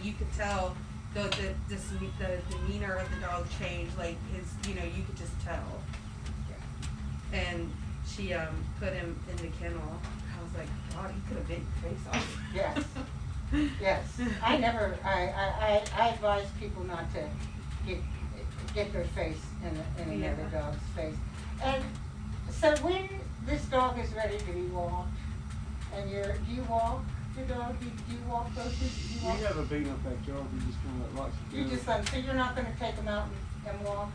you could tell the demeanor of the dog changed. Like his, you could just tell. And she put him in the kennel. I was like, God, you could have bit your face off. Yes. Yes. I advise people not to get their face in another dog's face. And so when this dog is ready to be walked, and do you walk the dog? Do you walk those? We have a big enough backyard. We just kind of let Roxy go. You just let. So you're not going to take him out and walk?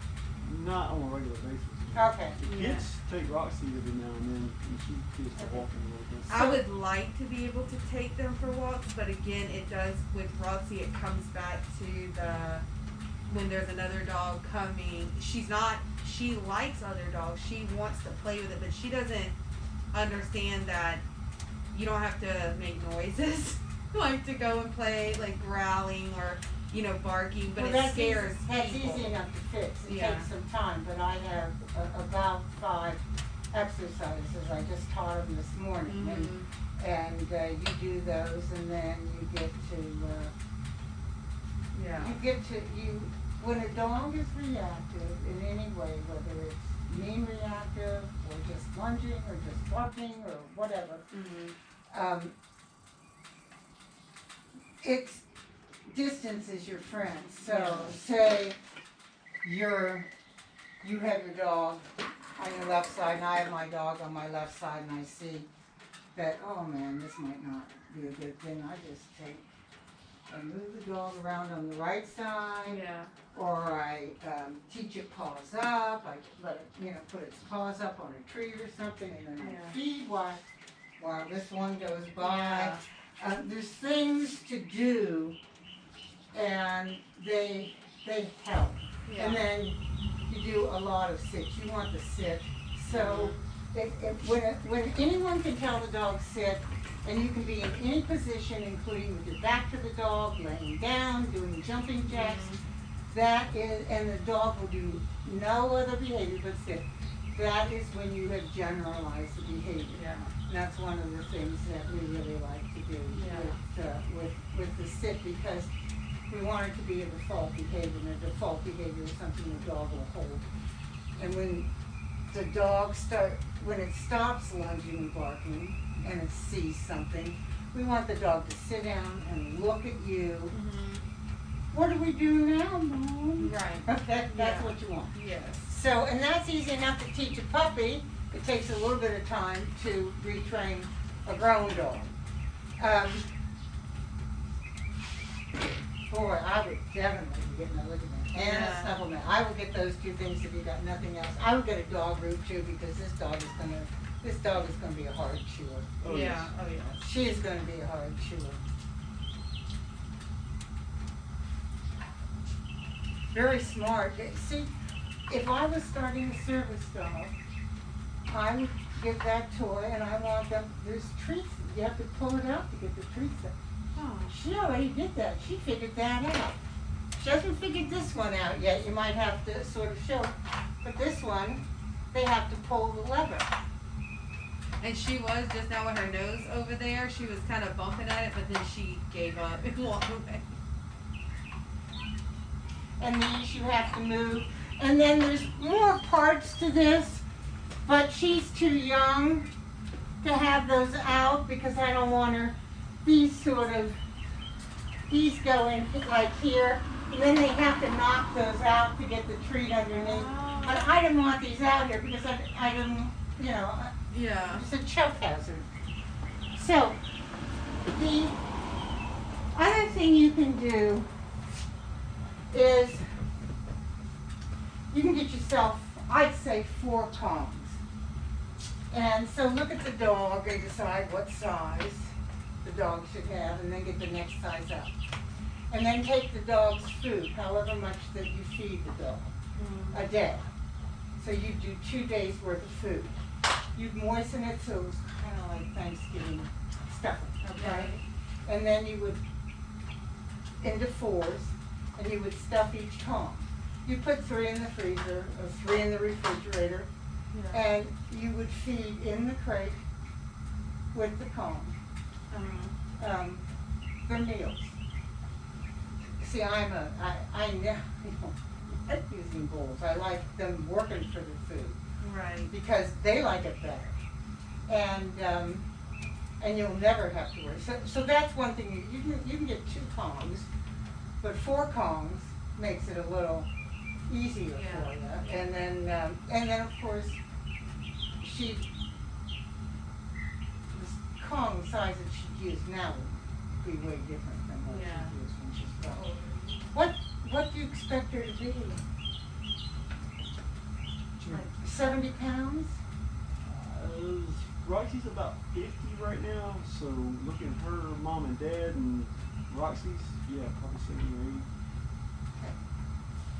Not on a regular basis. Okay. The kids take Roxy every now and then, and she gets to walking a little bit. I would like to be able to take them for walks, but again, it does, with Roxy, it comes back to when there's another dog coming, she likes other dogs, she wants to play with it, but she doesn't understand that you don't have to make noises, like to go and play, like growling or, barking, but it scares people. That's easy enough to fix. It takes some time, but I have about 5 exercises. I just taught them this morning, and you do those, and then you get to when a dog is reactive in any way, whether it's mean reactive or just lunging or just barking or whatever, it's distance is your friend. So say you have your dog on your left side, and I have my dog on my left side, and I see that, oh man, this might not be a good thing. I just move the dog around on the right side, or I teach it paws up. I let it, put its paws up on a tree or something, and then I feed while this one goes by. There's things to do, and they help. And then you do a lot of sits. You want the sit. So when anyone can tell the dog sit, and you can be in any position, including with your back to the dog, laying down, doing jumping jacks, and the dog will do no other behavior but sit. That is when you have generalized the behavior. And that's one of the things that we really like to do with the sit, because we want it to be a default behavior, and a default behavior is something the dog will hold. And when the dog when it stops lunging and barking and it sees something, we want the dog to sit down and look at you. What do we do now, Mom? Right. That's what you want. Yes. So, and that's easy enough to teach a puppy. It takes a little bit of time to retrain a grown dog. Boy, I would definitely be getting a lick at that. And a snuffle mat. I will get those 2 things if you got nothing else. I would get a dog root too, because this dog is gonna be a hard chewer. Oh yeah. She is gonna be a hard chewer. Very smart. See, if I was starting a service dog, I would get that toy, and I want them. There's treats. You have to pull it out to get the treats out. Oh, she already did that. She figured that out. She hasn't figured this one out yet. You might have to sort of show. But this one, they have to pull the lever. And she was just now with her nose over there. She was kind of bumping at it, but then she gave up and walked away. And these you have to move. And then there's more parts to this, but she's too young to have those out, because I don't want her. These go in like here, and then they have to knock those out to get the treat underneath. But I didn't want these out here because I didn't, it's a choke hazard. So, the other thing you can do is you can get yourself, I'd say, 4 combs. And so look at the dog and decide what size the dog should have, and then get the next size up. And then take the dog's food, however much that you feed the dog a day. So you do 2 days worth of food. You'd moisten it so it was kind of like Thanksgiving stuffing, okay? And then you would, into 4s, and you would stuff each comb. You put 3 in the freezer, or 3 in the refrigerator, and you would feed in the crate with the comb their meals. See, I like using bowls. I like them working for the food Right. because they like it better. And you'll never have to worry. So that's one thing. You can get 2 Kongs, but 4 Kongs makes it a little easier for you. And then of course the Kong size that she'd use now would be way different than what she'd use when she's 12. What do you expect her to be? Like 70 pounds? Roxy's about 50 right now, so looking at her mom and dad and Roxy's, yeah, probably 70 or 80.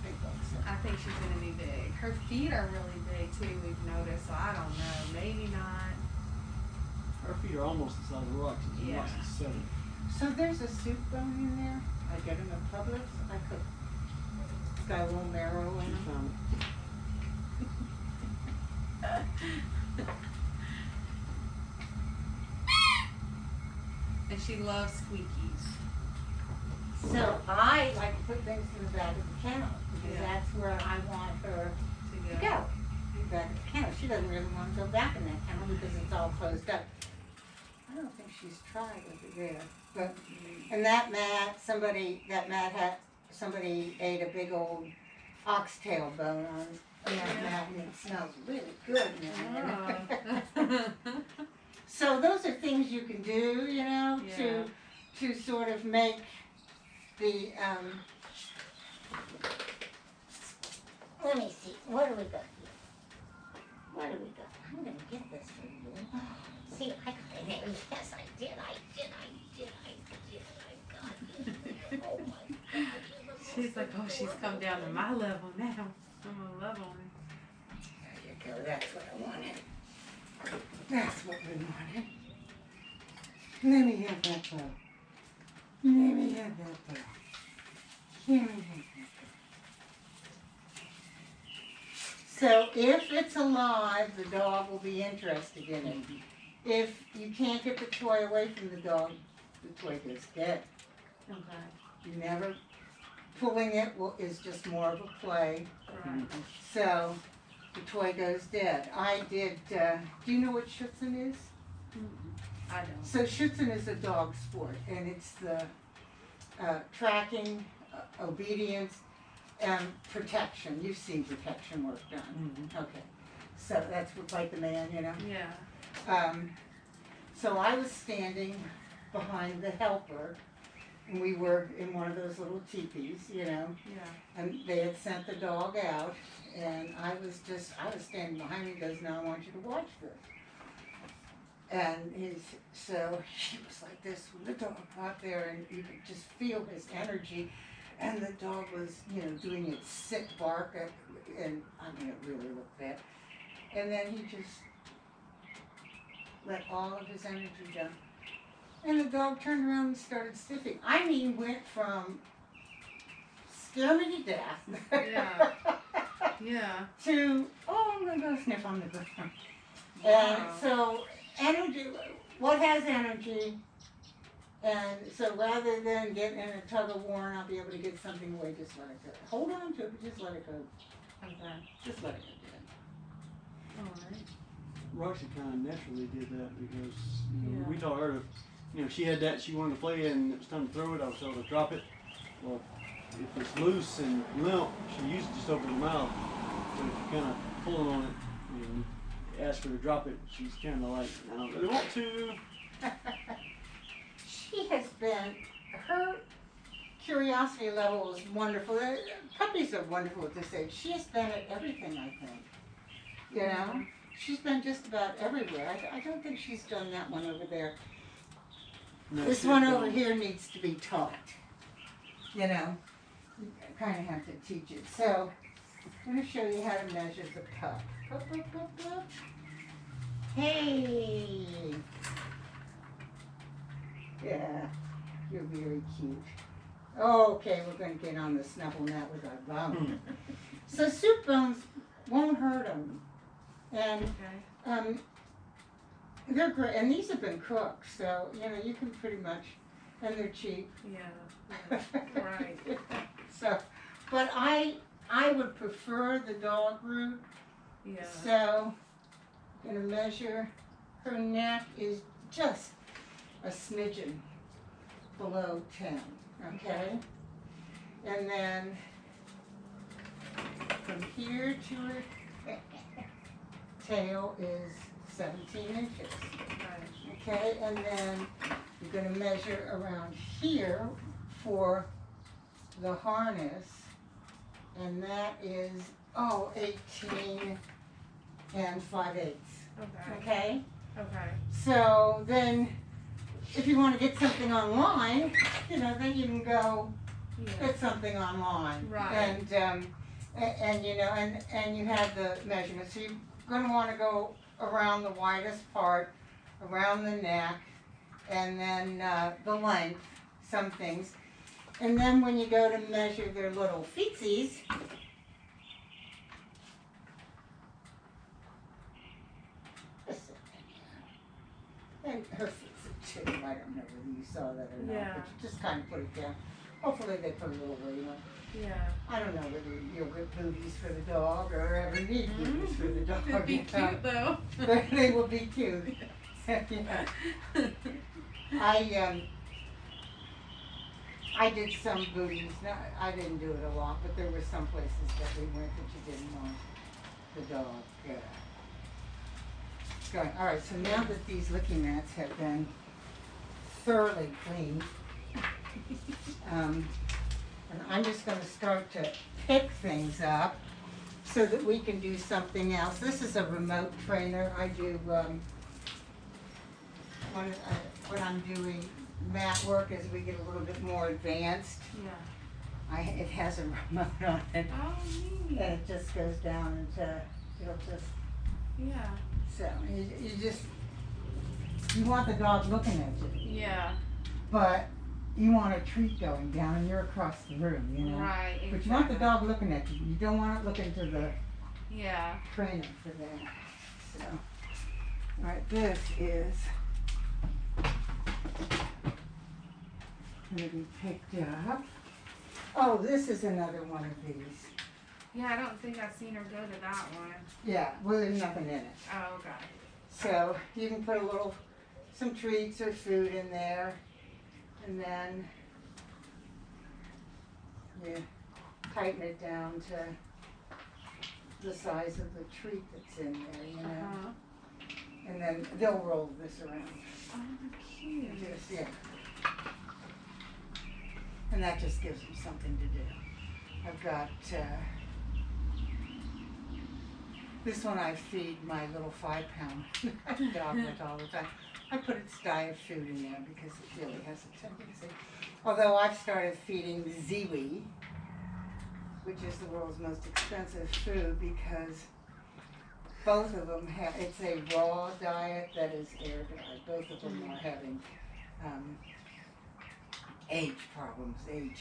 Big bucks. I think she's gonna be big. Her feet are really big too, we've noticed, so I don't know, maybe not. Her feet are almost the size of Roxy's, and Yeah. Roxy's 7. So there's a soup bone in there. I get them at Publix. I cook. It's got a little marrow in She it. found it. And she loves squeakies. So I like to put things in the back of the kennel because Yeah. that's where I want her To to go. In the back of the kennel. She doesn't really want to go back in that kennel because it's all closed up. I don't think she's tried over there. But and that mat somebody ate a big old oxtail bone on that mat and it smells really good in there. Oh. So those are things you can do, you know, to sort of make the let me see, what do we got here? What do we got? I'm gonna get this for you. See, I got it there. Yes, I did. I got it. Oh my God. She's like, oh, she's come down to my level now. I'm gonna love on her. There you go. That's what I wanted. That's what we wanted. Let me have that bow. Let me have that bow. Let me have that bow. So if it's alive, the dog will be interested in it. If you can't get the toy away from the dog, the toy goes dead. Okay. You never, pulling it is just more of a play. Right. So the toy goes dead. I did, do you know what Schutzen is? I don't. So Schutzen is a dog sport, and it's the tracking, obedience, and protection. You've seen protection work done. Mm-hmm. Okay. So that's what, like the man, you know? Yeah. So I was standing behind the helper, and we were in one of those little teepees, you know? Yeah. And they had sent the dog out, and I was standing behind him. He goes, now I want you to watch this. And so he was like this when the dog got there, and you could just feel his energy. And the dog was, you know, doing its sick bark, and I mean, it really looked bad. And then he just let all of his energy down. And the dog turned around and started sniffing. I mean, went from scare me to death. Yeah. Yeah. To, oh, I'm gonna go sniff on the ground. Wow. And so, energy, what has energy? And so rather than getting in a tug of war and I'll be able to get something away, just let it go. Hold on to it, but just let it go. Okay. Just let it go. Alright. Roxy kind of naturally did that because Yeah. we taught her to, she had that she wanted to play and it was time to throw it. I was told to drop it. Well, if it's loose and limp, she usually just opens her mouth. So if you're kind of pulling on it and you ask her to drop it, she's kind of like, I don't really want to. She has been, her curiosity level is wonderful. Puppies are wonderful at this age. She has been at everything, I think. You know? She's been just about everywhere. I don't think she's done that one over there. No, This she's one done- over here needs to be taught. You know? You kind of have to teach it. So, I'm going to show you how to measure the pup. Pup, pup, pup, pup. Hey! Yeah, you're very cute. Okay, we're going to get on the snuggle mat with our bum. So soup bones won't hurt them. And Okay. they're great. And these have been cooked, so, you can pretty much, and they're cheap. Yeah. Right. but I would prefer the dog route. Yeah. So, I'm gonna measure, her neck is just a smidgen below 10, okay? And then from here to her tail is 17 inches, Right. okay? And then you're gonna measure around here for the harness, and that is, 18 and 5/8, Okay. okay? Okay. So then, if you want to get something online, then you can go Yeah. get something online. Right. And you have the measurements. So you're going to want to go around the widest part, around the neck, and then the length, some things. And then when you go to measure their little feetsies, and her feet too. I don't know whether you saw that or not, Yeah. but you just kind of put it down. Hopefully they put a little weight on. Yeah. I don't know whether you'll get booties for the dog or ever need booties for the dog. It'd be cute though. But they will be cute. Yeah. I did some booties. No, I didn't do it a lot, but there were some places that we went that you didn't want the dog. Going. All right, so now that these licking mats have been thoroughly cleaned, and I'm just going to start to pick things up so that we can do something else. This is a remote trainer. I do when I'm doing mat work as we get a little bit more advanced. Yeah. It has a remote on it, Oh, neat. and it just goes down into it'll just. Yeah. So you want the dog looking at you, Yeah. but you want a treat going down, and you're across the room, Right. Exactly. But you want the dog looking at you. You don't want it looking to the Yeah. trainer for that. So, all right, this is going to be picked up. Oh, this is another one of these. Yeah. I don't think I've seen her go to that one. Yeah, well, there's nothing in it. Oh, okay. So you can put some treats or food in there, and then you tighten it down to the size of the treat that's in there, Uh-huh. And then they'll roll this around. Oh, cute. Yeah. And that just gives them something to do. I've got this one. I feed my little 5-pound doglet all the time. I put its diet food in there because it really has a tendency. Although I've started feeding Ziwi, which is the world's most expensive food, because both of them have, it's a raw diet that is air dried. Both of them are having age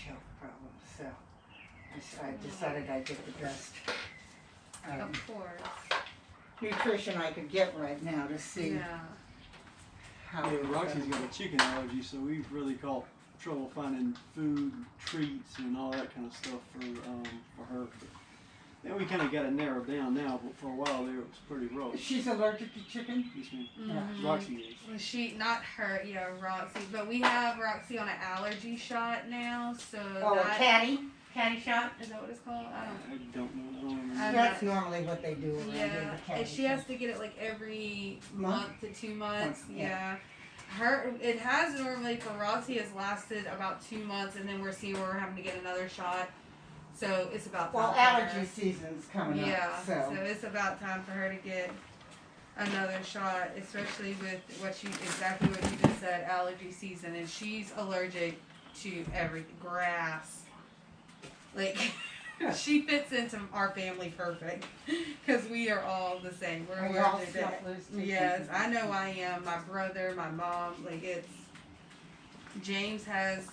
health problems. So I decided I'd get the best Of course. nutrition I could get right now to see Yeah. how Yeah, it's Roxy's gonna- got a chicken allergy, so we've really caught trouble finding food, treats, and all that kind of stuff for her. But we kind of got it narrowed down now, but for a while there it was pretty rough. She's allergic to chicken? Yes, ma'am. Mhm. Roxy is. Well, she, not her, yeah, Roxy, but we have Roxy on an allergy shot now, so Oh, a that catty shot? is that what it's called? I don't. I don't know. I don't remember. That's normally what they do around here, Yeah, the catty and she has shot. to get it like every Month? month to 2 months. Month, Yeah. It has normally for Roxy has lasted about 2 months, and then we're seeing we're having to get another shot. So it's about time. Well, for allergy her. season's coming Yeah, up, so so. it's about time for her to get another shot, especially with exactly what you just said, allergy season, and she's allergic to everything, grass. Like, she fits into our family perfect, because we are all the same. We're Are we all allergic to snufflers too? Yes, I know I am. My brother, my mom, James has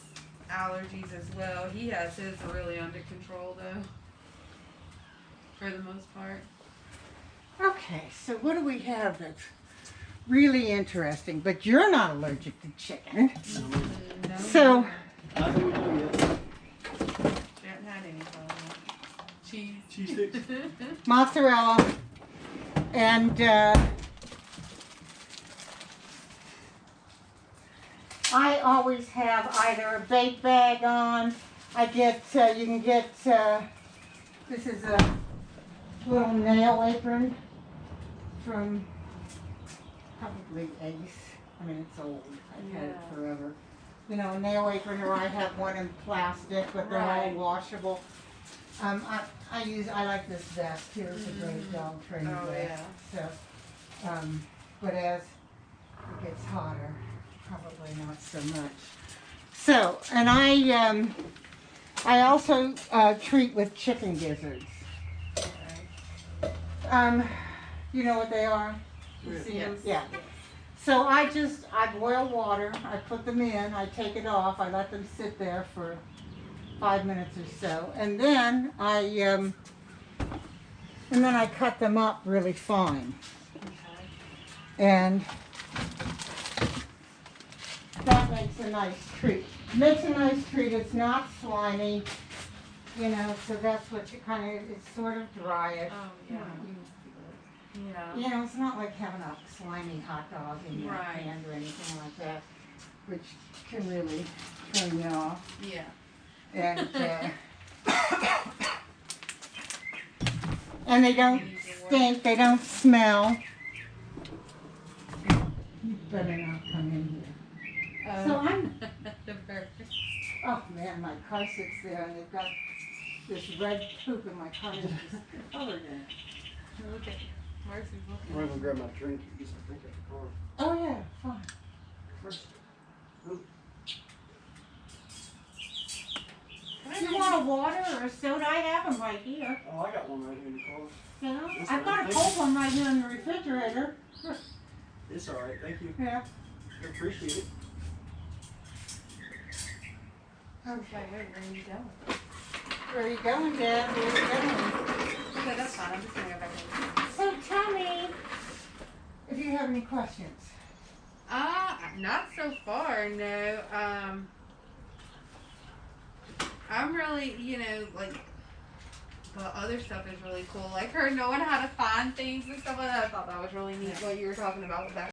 allergies as well. He has his really under control though, for the most part. Okay, so what do we have that's really interesting? But you're not allergic to chicken. No, So- I think we know yet. she hasn't had any problem. cheese sticks. mozzarella, and I always have either a bake bag on. I get, you can get, this is a little nail apron from probably Ace. I mean, it's old. I've had it Yeah. forever. You know, a nail apron, or I have one in plastic, but they're all Right. washable. I like this vest. Here's a great dog training Oh, vest. So, but as it gets hotter, probably not so much. So, and I also treat with chicken gizzards. You know what they are? You see them? Yes. Yeah. So I boil water, I put them in, I take it off, I let them sit there for 5 minutes or so, and then I cut them up really fine. And that makes a nice treat. Makes a nice treat, it's not slimy, you know, so that's what you kind of, it's sort of dryish. Oh, yeah. Yeah. You know, it's not like having a slimy hot dog in your Right. hand or anything like that, which can really turn you off. Yeah. And and they don't stink, they don't smell. You better not come in here. So oh man, my car sits there and they've got this red poop in my car. It's just covered in it. Look at Marcy's I'm looking. gonna grab my drink. Get some drink out the car. Oh yeah, fine. First. You want a water or a soda? I have them right here. Oh, I got one right here in the car. You know, Yes, I've got a ma'am. cold one right here in the refrigerator. It's alright, thank you. Yeah. I appreciate it. I was like, wait, where are you going? Where are you going, Dad? Where are you Okay, that's fine. I'm just gonna go back in. going? So tell me if you have any questions. Not so far, no. I'm really, you know, like, the other stuff is really cool. Like her knowing how to find things and stuff like that. I thought that was really neat what you were talking about with that.